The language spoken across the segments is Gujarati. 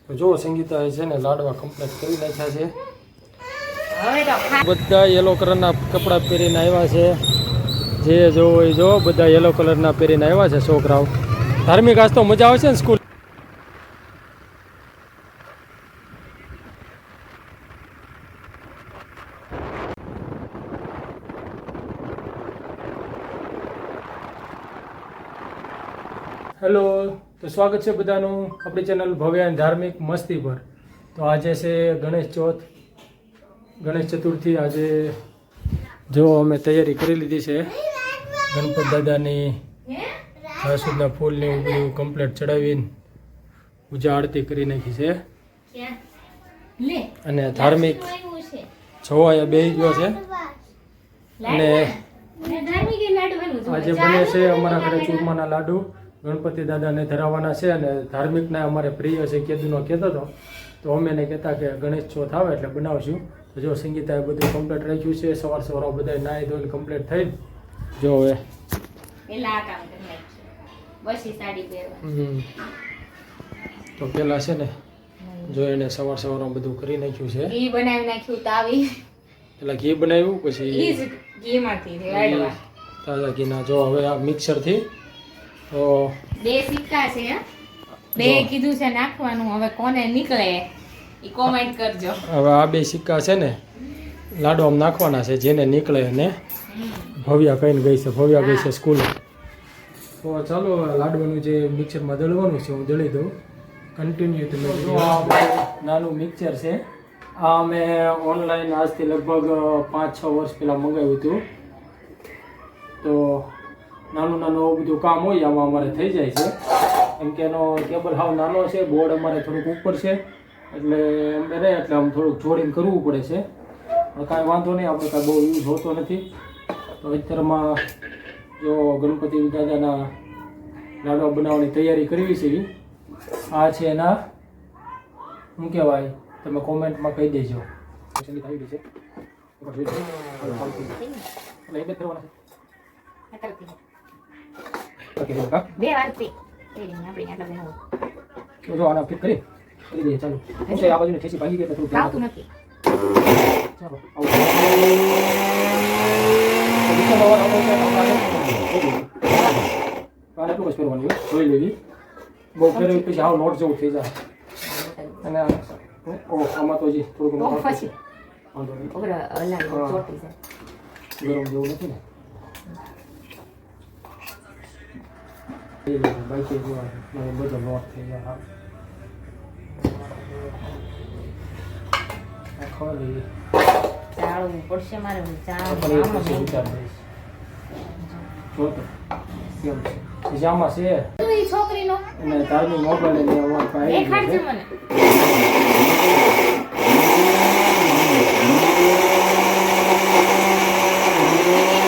તો જો સંગીતા છે ને લાડવા કમ્પ્લીટ કરી નાખ્યા છે. બધા યલો કલરના કપડાં પહેરીને આવ્યા છે. જે જોવો એ જો બધા યલો કલરના પહેરીને આવ્યા છે છોકરાઓ. ધાર્મિક આજ તો મજા આવશે ને સ્કૂલ. હેલો, તો સ્વાગત છે બધાનું આપણી ચેનલ ભવ્ય અને ધાર્મિક મસ્તી પર. તો આજે છે ગણેશ ચોથ, ગણેશ ચતુર્થી. આજે જો અમે તૈયારી કરી લીધી છે. ગણપત દાદાની જાસૂદના ફૂલને બધું કમ્પ્લીટ ચડાવીને પૂજા આરતી કરી નાખી છે. અને ધાર્મિક જોવા બેસી ગયો છે. અને આજે બને છે અમારા ઘરે ચૂરમાના લાડુ. ગણપતિ દાદાને ધરાવવાના છે અને ધાર્મિકને અમારે પ્રિય છે. કેદુનો કહેતો હતો તો અમે એને કહેતા કે ગણેશ ચોથ આવે એટલે બનાવશું. તો જો સંગીતાએ બધું કમ્પ્લીટ રાખ્યું છે. સવાર બધા નાહી ધોઈને કમ્પ્લીટ થઈ. જો હવે તો પેલા છે ને જો એને સવારમાં બધું કરી નાખ્યું છે. ઘી બનાવી નાખ્યું તાવી. પેલા ઘી બનાવ્યું પછી ઘીમાંથી તાજા ઘીના જો હવે આ મિક્સરથી તો 2 સિક્કા છે. 2 કીધું છે નાખવાનું. હવે કોને નીકળે એ કોમેન્ટ કરજો. હવે આ 2 સિક્કા છે ને લાડવામાં નાખવાના છે. જેને નીકળે એને ભવ્યા કહીને ગઈ છે. ભવ્યા ગઈ છે સ્કૂલે. તો ચાલો લાડવાનું જે મિક્સરમાં દળવાનું છે હું દળી દઉં. કન્ટિન્યુ તમે નાનું મિક્સર છે. આ અમે ઓનલાઈન આજથી લગભગ 5-6 વર્ષ પહેલાં મંગાવ્યું હતું. તો નાનું બધું કામ હોય આમાં અમારે થઈ જાય છે. કેમ કે એનો કેબલ હાવ નાનો છે. બોર્ડ અમારે થોડુંક ઉપર છે એટલે અમે રહે એટલે આમ થોડુંક જોડીને કરવું પડે છે. કાંઈ વાંધો નહીં, આપણે કાંઈ બહુ યુઝ હોતો નથી. તો અત્યારમાં જો ગણપતિ દાદાના લાડવા બનાવવાની તૈયારી કરવી છે. આ છે એના શું કહેવાય તમે કોમેન્ટમાં કહી દેજો. સંગીત આવી ગઈ છે. જો આના ફિટ કરી દઈએ. ચાલો આ બાજુની ઠેસી ભાગી ગઈ એટલે થોડું નથી. ચાલો આને એટલું જ કરવાનું જોઈ લેવી. બહુ ફેરવી પછી હાવ નોટ જેવું થઈ જાય. અને આમાં તો હજી થોડું ઘણું ગરમ જેવું નથી ને. બાકી બધો નોટ થઈ જાય. ચાળવું પડશે મારે. આમાં છે છોકરીનો અને તારની મોબાઈલ દેખાડજે મને.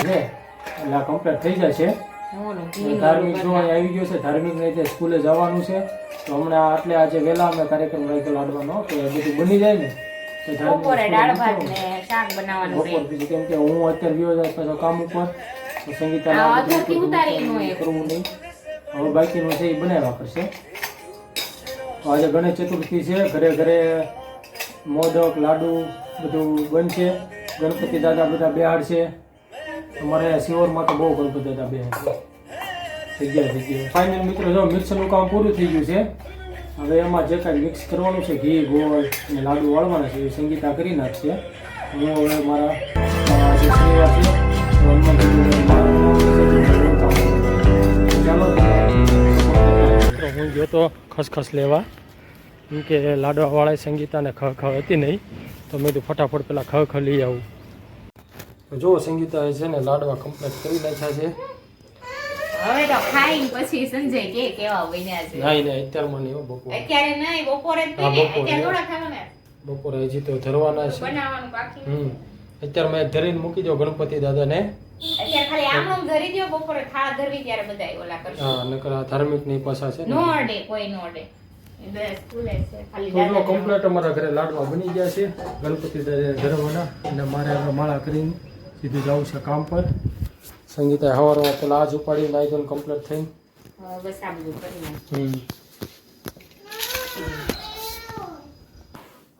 એટલે આ કમ્પ્લીટ થઈ જાય છે. ધાર્મિક જો આવી ગયો છે. ધાર્મિક રીતે સ્કૂલે જવાનું છે. તો હમણાં આટલે આજે વહેલા અમે કાર્યક્રમ રાખ્યો લાડવાનો કે બધું બની જાય ને તો બપોરે દાળ ભાત ને શાક બનાવવાનું બપોર પછી. કેમ કે હું અત્યારે ગયો જાય પાછો કામ ઉપર. તો સંગીતા કરવું નહીં. હવે બાકીનું છે એ બનાવ્યા કરશે. તો આજે ગણેશ ચતુર્થી છે. ઘરે ઘરે મોદક લાડુ બધું બનશે. ગણપતિ દાદા બધા બેહાડ છે. અમારે સિહોરમાં તો બહુ ગણપતિ દાદા બેહાડ છે. જગ્યા ફાઇનલ મિત્રો જો મિક્સરનું કામ પૂરું થઈ ગયું છે. હવે એમાં જે કાંઈ મિક્સ કરવાનું છે ઘી ગોળ અને લાડુ વાળવાના છે એ સંગીતા કરી નાખશે. હું હવે મારા જે શનિવાર છે ચાલો હું ગયો તો ખસખસ લેવા. કેમ કે લાડવાવાળા સંગીતાને ખખ હતી નહીં તો મેં તો ફટાફટ પેલા ખખ લઈ આવું. તો જો સંગીતા છે ને લાડવા કમ્પ્લીટ કરી નાખ્યા છે. હવે તો ખાઈ પછી સંજય કે કેવા બન્યા છે. નહીં અત્યારમાં નહીં. બપોરે અત્યારે નહીં, બપોરે જ પીને. અત્યારે થોડા ખાવાના. બપોરે હજી તો ધરવાના છે. બનાવવાનું બાકી. અત્યારમાં એક ધરીને મૂકી દો ગણપતિ દાદાને. અત્યારે ખાલી આમ ધરી દો. બપોરે થાળ ધરવી ત્યારે બધાય ઓલા કરશે. હા નકર આ ધાર્મિક ની પાછા છે નો અડે કોઈ નો અડે. સ્કૂલે છે ખાલી તો કમ્પ્લીટ અમારા ઘરે લાડવા બની ગયા છે ગણપતિ દાદાને ધરવાના. અને મારે હવે માળા કરીને સીધું જવું છે કામ પર. સંગીતા સવારમાં પેલા આજ ઉપાડી નાઈ ધોઈને કમ્પ્લીટ થઈ. બસ આ બધું કરી નાખ.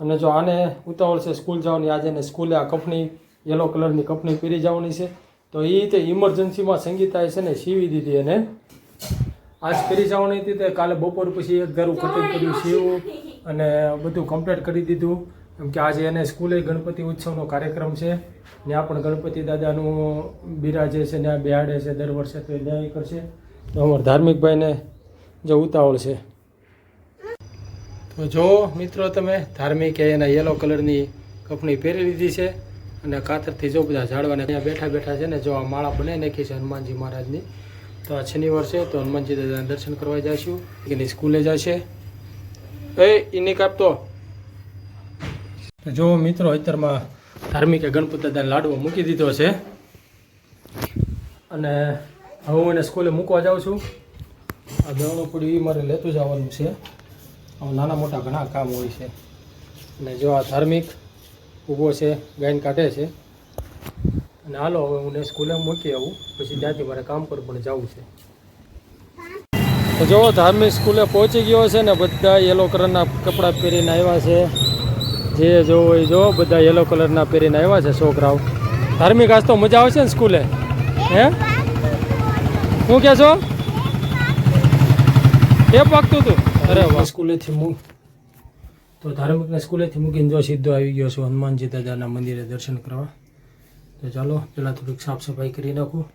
અને જો આને ઉતાવળ છે સ્કૂલ જવાની, આજે એને સ્કૂલે આ કપની યલો કલરની કપની પહેરી જવાની છે. તો એ તે ઇમરજન્સીમાં સંગીતાએ છે ને સીવી દીધી અને આજ કરી જવાની હતી. તે કાલે બપોર પછી એક ગારું કટિંગ કર્યું, સીવું અને બધું કમ્પ્લીટ કરી દીધું. કેમ કે આજે એને સ્કૂલે ગણપતિ ઉત્સવનો કાર્યક્રમ છે. ત્યાં પણ ગણપતિ દાદાનું બિરાજે છે, ત્યાં બેહાડે છે દર વર્ષે, તો એ ન્યાય કરશે. તો અમારા ધાર્મિક ભાઈને જો ઉતાવળ છે. તો જો મિત્રો તમે ધાર્મિકે એના યલો કલરની કપની પહેરી લીધી છે અને કાતરથી જો બધા ઝાડવાને ત્યાં બેઠા બેઠા છે ને જો આ માળા બનાવી નાખી છે હનુમાનજી મહારાજની. તો આ શનિવાર છે તો હનુમાનજી દાદાના દર્શન કરવા જઈશું. એની સ્કૂલે જશે. એની કાપતો. તો જો મિત્રો અત્યારમાં ધાર્મિકે ગણપતિ દાદાને લાડવો મૂકી દીધો છે અને હવે હું એને સ્કૂલે મૂકવા જાઉં છું. આ દવાનું પૂડી મારે લેતું જવાનું છે. નાના મોટા ઘણા કામ હોય છે. અને જો આ ધાર્મિક ઊભો છે, ગાયન કાઢે છે. અને હાલો હવે હું સ્કૂલે મૂકી આવું, પછી ત્યાંથી મારે કામ પર પણ જવું છે. તો જો ધાર્મિક સ્કૂલે પહોંચી ગયો છે ને બધા યલો કલરના કપડાં પહેરીને આવ્યા છે. જે જોવો એ જો બધા યલો કલરના પહેરીને આવ્યા છે છોકરાઓ. ધાર્મિક આજ તો મજા આવશે ને સ્કૂલે? હે શું કહે છો? એ પાકતું હતું? અરે વાહ. સ્કૂલેથી તો ધાર્મિકને સ્કૂલેથી મૂકીને જો સીધો આવી ગયો છું હનુમાનજી દાદાના મંદિરે દર્શન કરવા. તો ચાલો પહેલાં થોડીક સાફ સફાઈ કરી નાખું,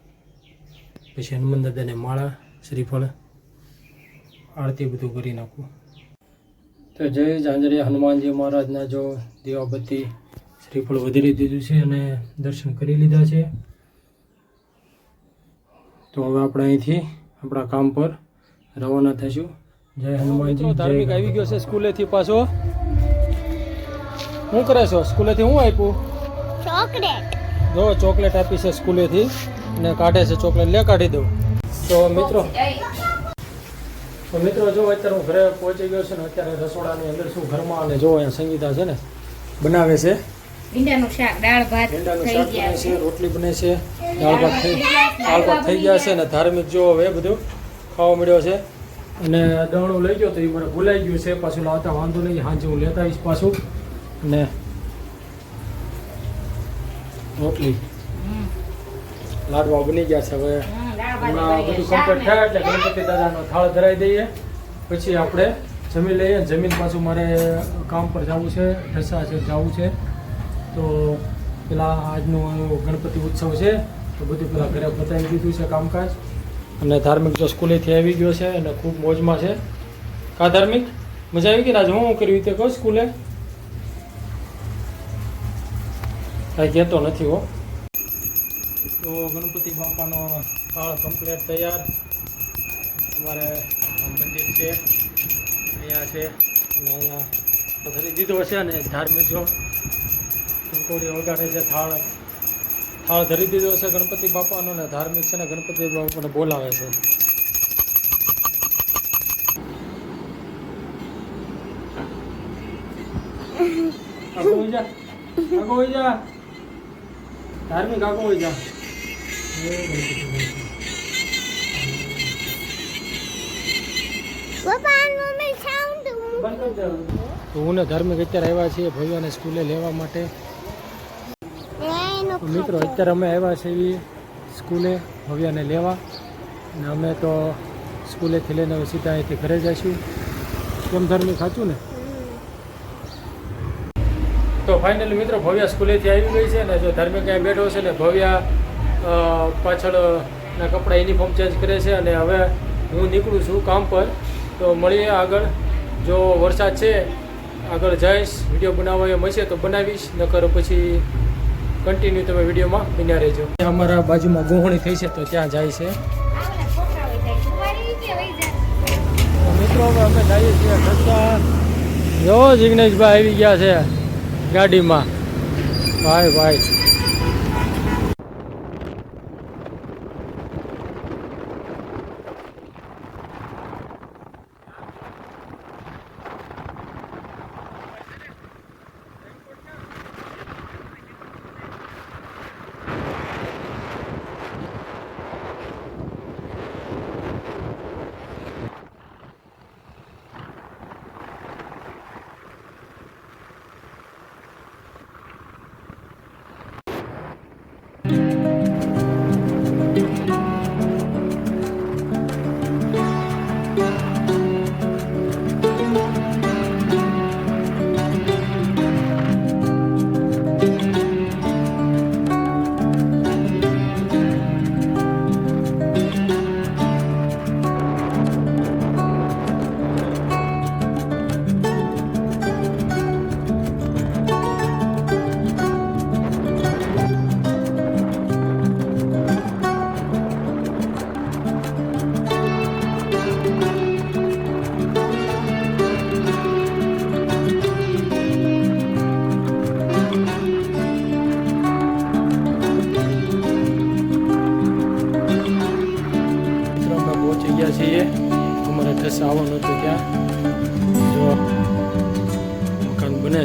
પછી હનુમાન દાદાને માળા, શ્રીફળ, આરતી બધું કરી નાખું. તો જય ઝાંઝરિયા હનુમાનજી મહારાજના જો દીવાબત્તી શ્રીફળ વધારી દીધું છે અને દર્શન કરી લીધા છે. તો હવે આપણે અહીંથી આપણા કામ પર રવાના થઈશું. જય હનુમાનજી. ધાર્મિક આવી ગયો છે સ્કૂલેથી પાછો. શું કરે છો? સ્કૂલેથી શું આપ્યું? ચોકલેટ. જો ચોકલેટ આપી છે સ્કૂલેથી અને કાઢે છે ચોકલેટ. લે કાઢી દઉં. તો મિત્રો જો અત્યારે હું ઘરે પહોંચી ગયો છું ને અત્યારે રસોડાની અંદર શું ઘરમાં અને જો અહીંયા સંગીતા છે ને બનાવે છે ભીંડાનું શાક, દાળ ભાત ભીંડાનું થઈ શાક ગયા બને છે, રોટલી બને છે, દાળ ભાત થઈ ગયા છે. અને ધાર્મિક જો હવે બધું ખાવા મળ્યો છે. અને દવણું લઈ ગયો તો એ મને ભૂલાઈ ગયું છે. પાછું લાવતા વાંધો નહીં, સાંજે હું લેતા આવીશ પાછું. અને રોટલી લાડવા બની ગયા છે. હવે હમણાં બધું કમ્પ્લીટ થાય એટલે ગણપતિ દાદાનો થાળ ધરાવી દઈએ, પછી આપણે જમી લઈએ. જમીન પાછું મારે કામ પર જવું છે, ઢસા છે જવું છે. તો પેલા આજનો ગણપતિ ઉત્સવ છે તો બધું પેલા ઘરે બતાવી દીધું છે કામકાજ. અને ધાર્મિક જો સ્કૂલેથી આવી ગયો છે અને ખૂબ મોજમાં છે. કા ધાર્મિક મજા આવી ગઈ ને? આજે હું કર્યું તે કહું સ્કૂલે? કાંઈ કહેતો નથી હો. તો ગણપતિ બાપાનો થાળ કમ્પ્લીટ તૈયાર. અમારે મંદિર છે અહીંયા છે અને અહીંયા ધરી દીધો છે. અને ધાર્મિક જો કંકોડી વગાડે છે, થાળ ધરી દીધો છે ગણપતિ બાપાનો. ને ધાર્મિક છે ને ગણપતિ બાપાને બોલાવે છે. આગો હોઈ જા ધાર્મિક, આગો હોઈ જા. તો હું ને ધાર્મિક અત્યારે આવ્યા છીએ ભવ્યાને સ્કૂલે લેવા માટે. મિત્રો અત્યારે અમે આવ્યા છીએ સ્કૂલે ભવ્યાને લેવા. અને અમે તો સ્કૂલેથી લઈને હવે સીધા અહીંથી ઘરે જઈશું. કેમ ધાર્મિક સાચું ને? તો ફાઇનલી મિત્રો ભવ્યા સ્કૂલેથી આવી ગઈ છે. ને જો ધાર્મિક અહીંયા બેઠો છે ને ભવ્યા પાછળના કપડાં યુનિફોર્મ ચેન્જ કરે છે. અને હવે હું નીકળું છું કામ પર. તો મળીએ આગળ. જો વરસાદ છે આગળ જઈશ, વિડીયો બનાવવા એમ હશે તો બનાવીશ, નકર પછી કન્ટિન્યુ તમે વિડીયોમાં બન્યા રહેજો. અમારા બાજુમાં ગોહણી થઈ છે તો ત્યાં જાય છે. મિત્રો હવે અમે જઈએ છીએ ઢસા. જો જિગ્નેશભાઈ આવી ગયા છે ગાડીમાં. ભાઈ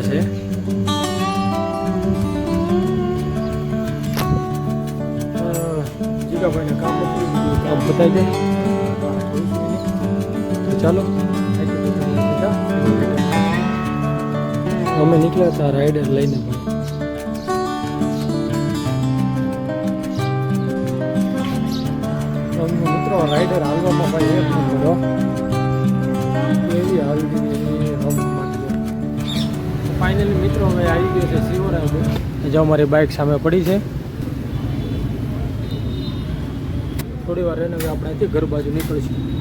છે. જીગાભાઈને કામ બતાવી દે. તો ચાલો અમે નીકળ્યા હતા રાઈડર લઈને પણ મિત્રો રાઈડર હાલવામાં ભાઈ એક નંબર એવી હાલવી ફાઇનલી મિત્રો હવે આવી ગયો છે શિવરાજ. જો અમારી બાઇક સામે પડી છે. થોડી વાર રહીને હવે આપણે અહીંથી ઘર બાજુ નીકળીશું.